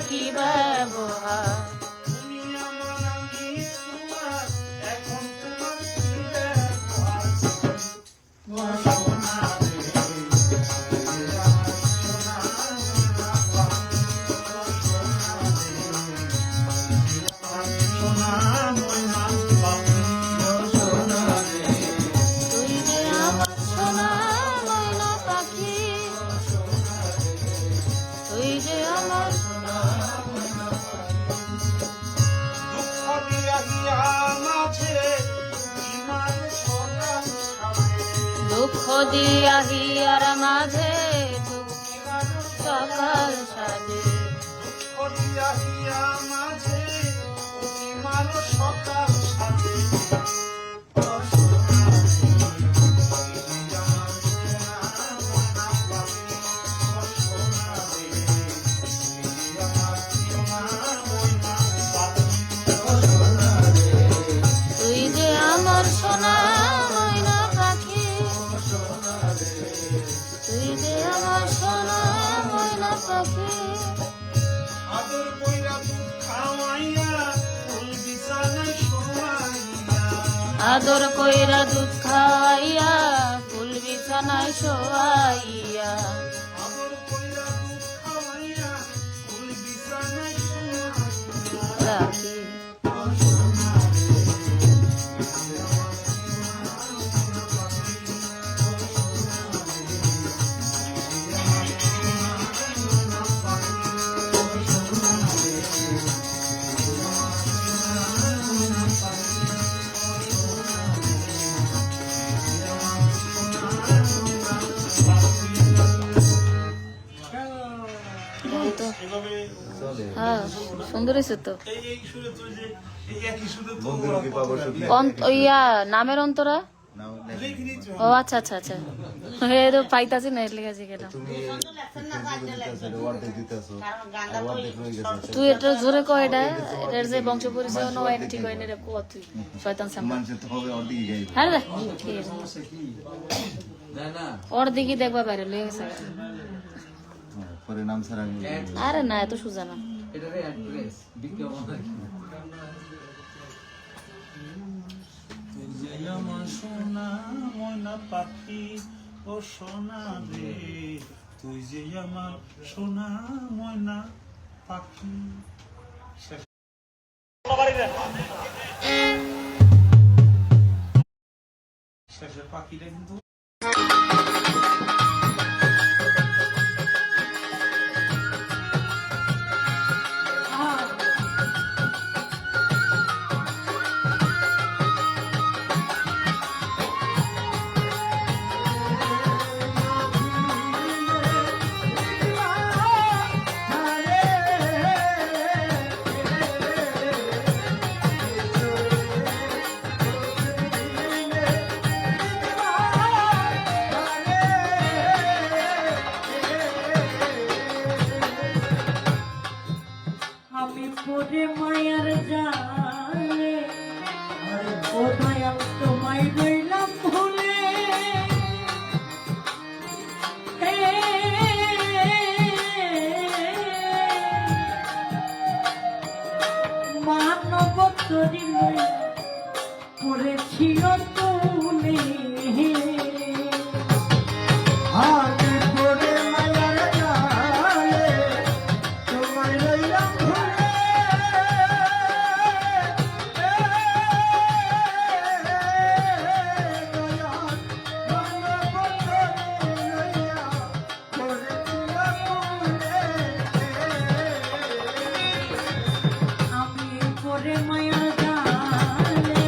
কি ব্যবহার। দুঃখ দিয়া হিয়ার মাঝে সকাল সাজে, তুই যে আমার সোনা ময়না পাখি, তুই যে আমার সোনা ময়না পাখি। আদর কইরা দুধ খাওয়াইয়া ফুল বিছানায় শোয়াইয়া, আদর কইরা দুধ খাওয়াইয়া ফুল বিছানায় শোয়াইয়া, আদর কইরা দুধ খাওয়াইয়া ফুল বিছানায় শোয়াইয়া রাখি। হ্যাঁ সুন্দর হয়েছে তো। এই সুরে তো যে এই একই সুরে তো ইয়া নামের অন্তরা। ও আচ্ছা আচ্ছা আচ্ছা, হে তো পাইতাছি না এর লেগে গেলাম। তুই এটা জোরে কয়, এটা এটার যে বংশ পরিচয় নয় এটা ঠিক হয় না, এটা কো তুই শয়তান সামনে। হ্যাঁ রে ঠিক আছে, ওর দিকে দেখবা বাইরে লেগে গেছে। আরে না এত সোজা না। আমার সোনা ময়না পাখি ও সোনা রে, তুই যে আমার সোনা ময়না পাখি। শেষের পাখিটা কিন্তু আমি পরে মায়ার জালে, ও দয়াল তোমায় রইলাম ভুলে। মানব তরি করেছিল তুলে, আমি পরে মায়ার জালে তোমায় রইলাম ভুলে। আমি পরে মায়ার জালে,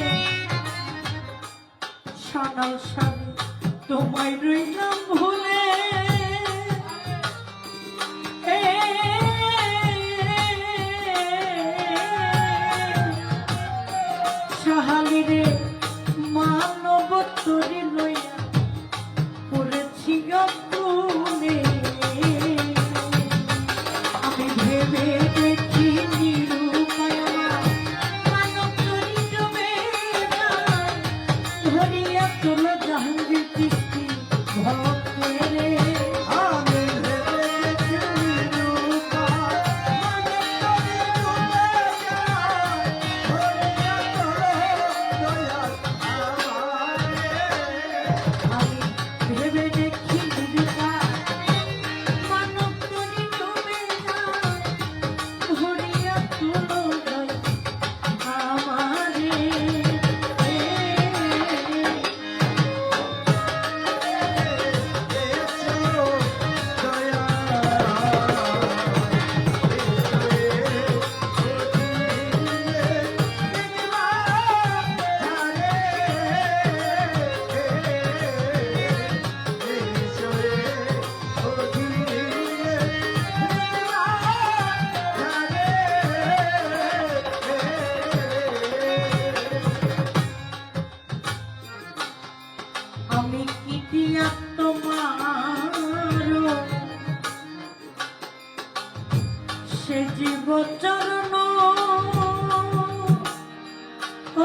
সে জীব চরণ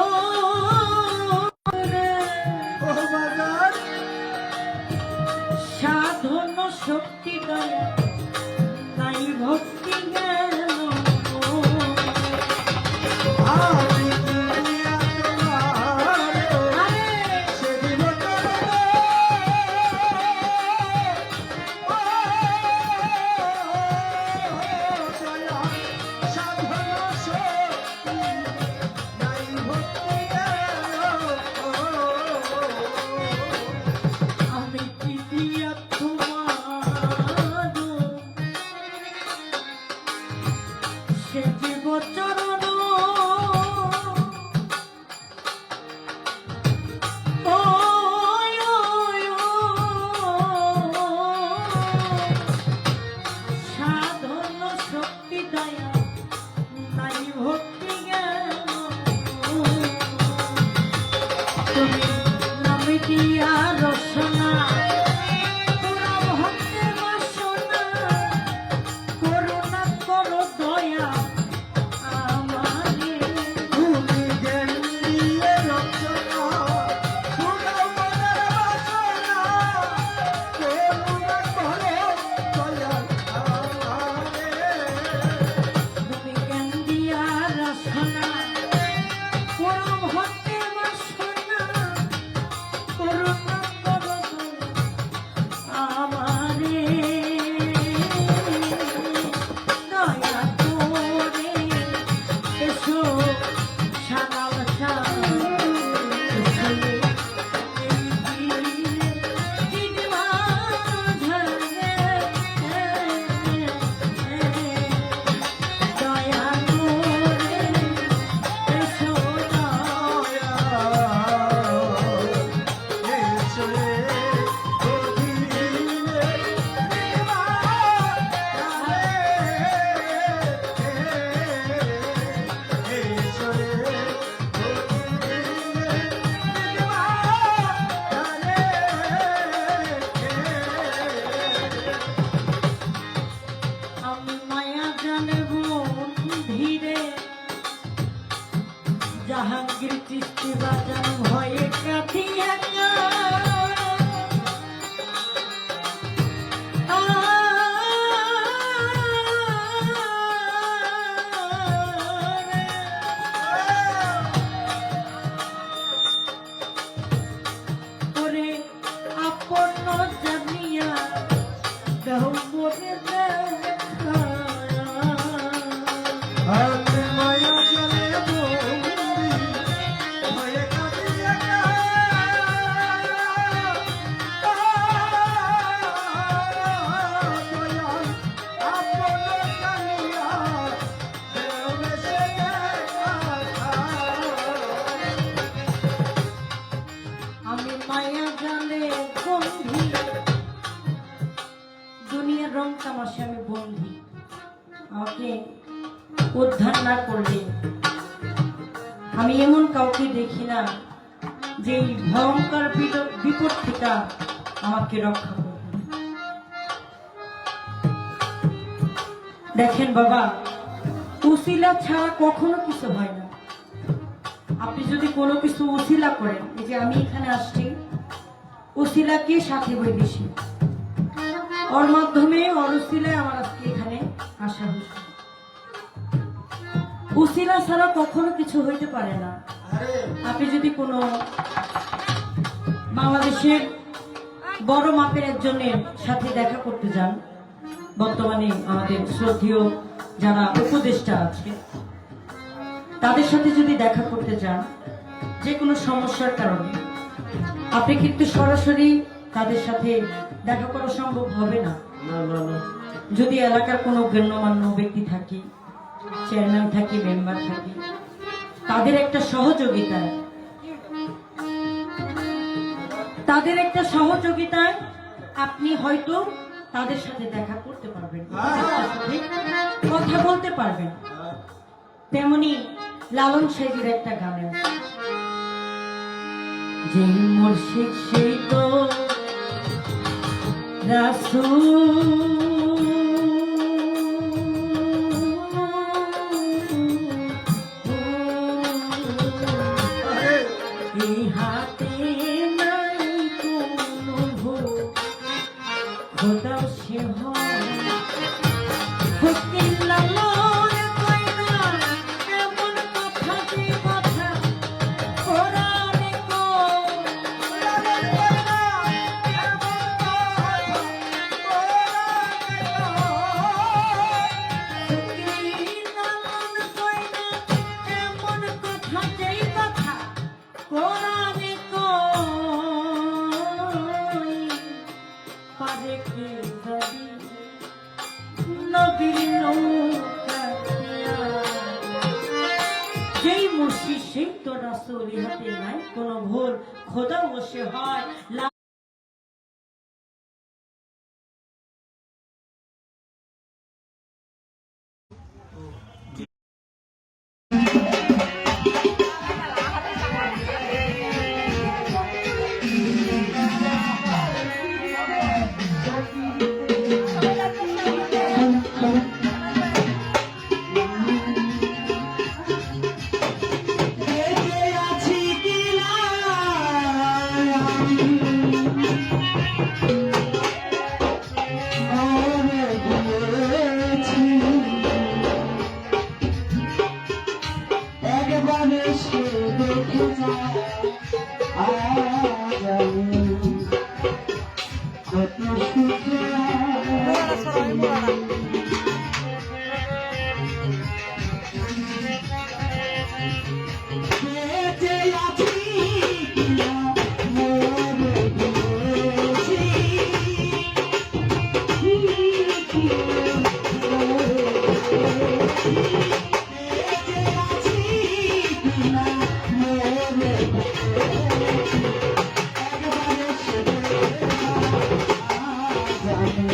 ও রে, সাধন শক্তি দয়া তাই ভক্তি জ্ঞান আমি কি দিয়া তোমার সে জীব চরণ ও সাধন শক্তি দয়া নাই ভক্তি জ্ঞান তুমি নামে দিয়া রসনা তোরা ভক্তের বাসনা করুণা করো দয়া আমারে তুমি জ্ঞান দিয়ে রচনা পুরো মনের বাসনা করুণা করো দয়াল আমারে। তুমি জ্ঞান দিয়া রসনা তোরা ভক্তের বাসনা করুণা করো দয়া আমারে দয়া করে এসো সানাল দয়া করে এসো আমি মায়া জানব ধীরে জাহাঙ্গীর চিস্তি বাজান ভয়ে কাঠি একা ওরে আপন জানিয়া দেহ মোরে দেখা আমি মায়া জালে বন্দি মায়া কাঁদিয়া দয়াল আপন জানিয়া দেবে সে আমি মায়া জালে বন্ধি দুনিয়ার রং তামাশে আমি বন্ধি আমাকে উদ্ধার না করলে আমি এমন কাউকে দেখি না যে এই ভয়ঙ্কর বিপদ থেকে আমাকে রক্ষা করবে। দেখেন বাবা, উসিলা ছাড়া কখনো কিছু হয় না। আপনি যদি কোনো কিছু উসিলা করেন, এই যে আমি এখানে আসছি, উসিলাকে সাথে বই বেশি, ওর মাধ্যমে ওর উসিলায় আমার আজকে এখানে আসা হয়েছে। উসিলা ছাড়া কখনো কিছু হইতে পারে না। আপনি যদি কোনো বাংলাদেশের বড় মাপের একজনের সাথে দেখা করতে যান, বর্তমানে আমাদের শ্রদ্ধেয় যারা উপদেষ্টা আছে তাদের সাথে যদি দেখা করতে যান, যে কোনো সমস্যার কারণে আপনি কিন্তু সরাসরি তাদের সাথে দেখা করা সম্ভব হবে না। যদি এলাকার কোনো গণ্যমান্য ব্যক্তি থাকে, চেয়ারম্যান থাকে, মেম্বার থাকে, তাদের একটা সহযোগিতায় আপনি হয়তো তাদের সাথে দেখা করতে পারবেন, কথা বলতে পারবেন। তেমনি লালন সাহেবের একটা গান আছে, যে মুর্শিদ সেই তো রাসূল রাসূল ইহাতে নাই কোনো ভুল, খোদা বসে হয় বেঁচে আছি কিনা মরে গিয়েছি, একবার এসে দেখে যা, আজ আমি কত সুখে আছি। বেঁচে আছি কিনা মরে গিয়েছি, বেঁচে আছি কিনা মরে গিয়েছি, একবার এসে জানি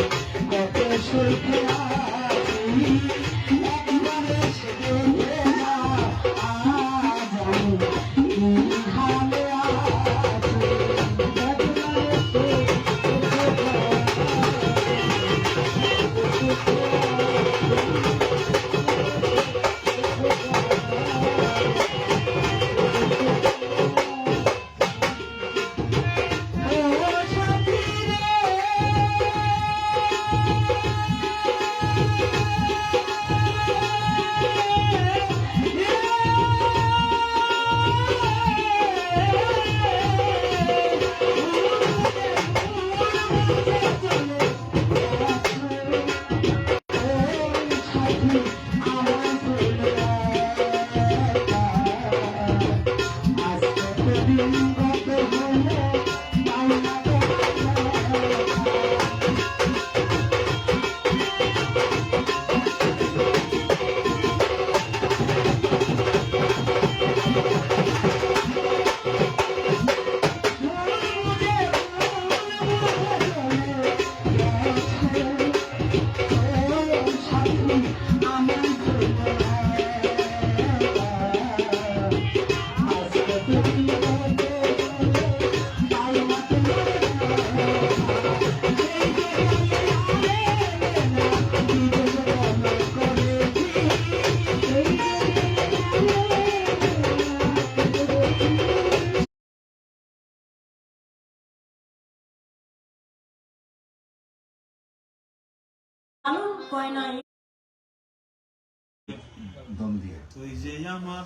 কত সুখে আছি, একবার এসে কয় নাই তুই যে আমার